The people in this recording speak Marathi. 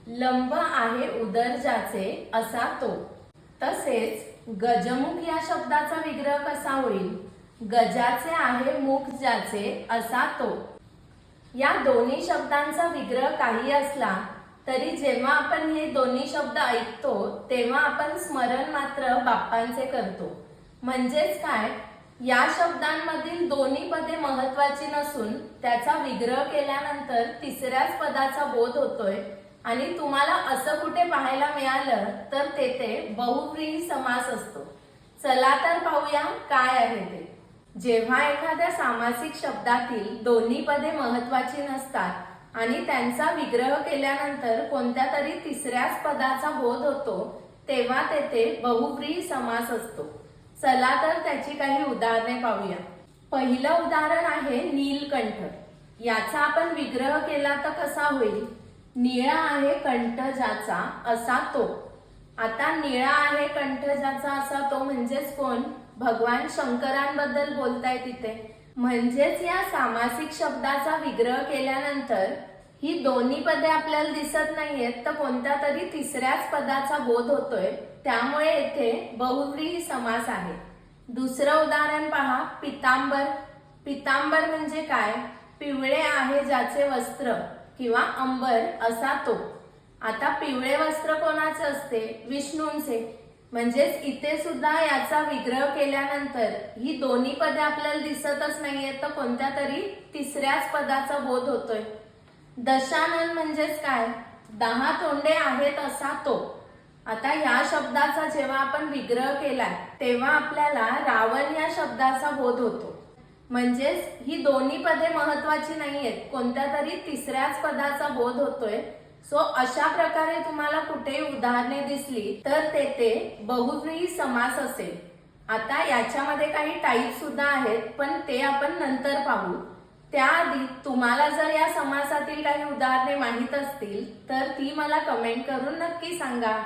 लंब आहे उदर ज्याचे असा तो। तसेच गजमुख या शब्दाचा विग्रह कसा होईल? गजाचे आहे मुख ज्याचे असा तो। या दोन्ही शब्दांचा विग्रह काही असला तरी जेव्हा आपण हे दोन्ही शब्द ऐकतो तेव्हा आपण स्मरण मात्र बाप्पांचे करतो। म्हणजेच काय, या शब्दांमधील दोन्ही पदे महत्वाची नसून त्याचा विग्रह केल्यानंतर तिसऱ्याच पदाचा बोध होतोय। आणि तुम्हाला असं कुठे पाहायला मिळालं तर तेथे बहुव्रीही समास असतो। चला तर पाहूया काय आहे ते। जेव्हा एखाद्या सामासिक शब्दातील दोन्ही पदे महत्वाची नसतात आणि त्यांचा विग्रह केल्यानंतर कोणत्या तरी तिसऱ्याच पदाचा बोध होतो तेव्हा तेथे बहुव्रीही समास असतो। चला तर त्याची काही उदाहरणे पाहूया। पहिलं उदाहरण आहे नीलकंठ। याचा आपण विग्रह केला तर कसा होईल? निळा आहे कंठ ज्याचा असा तो। आता निळा आहे कंठ ज्याचा असा तो म्हणजेच कोण? भगवान शंकरांबद्दल बोलताय तिथे। म्हणजेच या सामासिक शब्दाचा विग्रह केल्यानंतर ही दोन्ही पदे आपल्याला दिसत नाहीयेत तर कोणत्या तरी तिसऱ्याच पदाचा बोध होतोय, त्यामुळे येथे बहुव्रीही समास आहे। दुसरं उदाहरण पहा, पितांबर। पितांबर म्हणजे काय? पिवळे आहे ज्याचे वस्त्र किंवा अंबर असा तो। आता पिवळे वस्त्र कोणाचे असते? विष्णूंचे। म्हणजेच इथे सुद्धा याचा विग्रह केल्यानंतर ही दोन्ही पदे आपल्याला दिसतच नाहीयेत तर कोणत्या तरी तिसऱ्याच पदाचा बोध होतोय। दशानन म्हणजेच काय? 10 तोंडे आहेत असा तो। आता या शब्दाचा जेव्हा आपण विग्रह केलाय तेव्हा आपल्याला रावण या शब्दाचा बोध होतो। म्हणजेच ही दोन्ही पदे महत्वाची नाहीयेत, कोणत्या तरी तिसऱ्याच पदाचा बोध होतोय। सो अशा प्रकारे तुम्हाला कुठेही उदाहरणे दिसली तर तेथे बहुव्रीही समास असेल। आता याच्यामध्ये काही टाईप सुद्धा आहेत पण ते आपण नंतर पाहू। त्याआधी तुम्हाला जर या समासातील काही उदाहरणे माहित असतील तर ती मला कमेंट करून नक्की सांगा।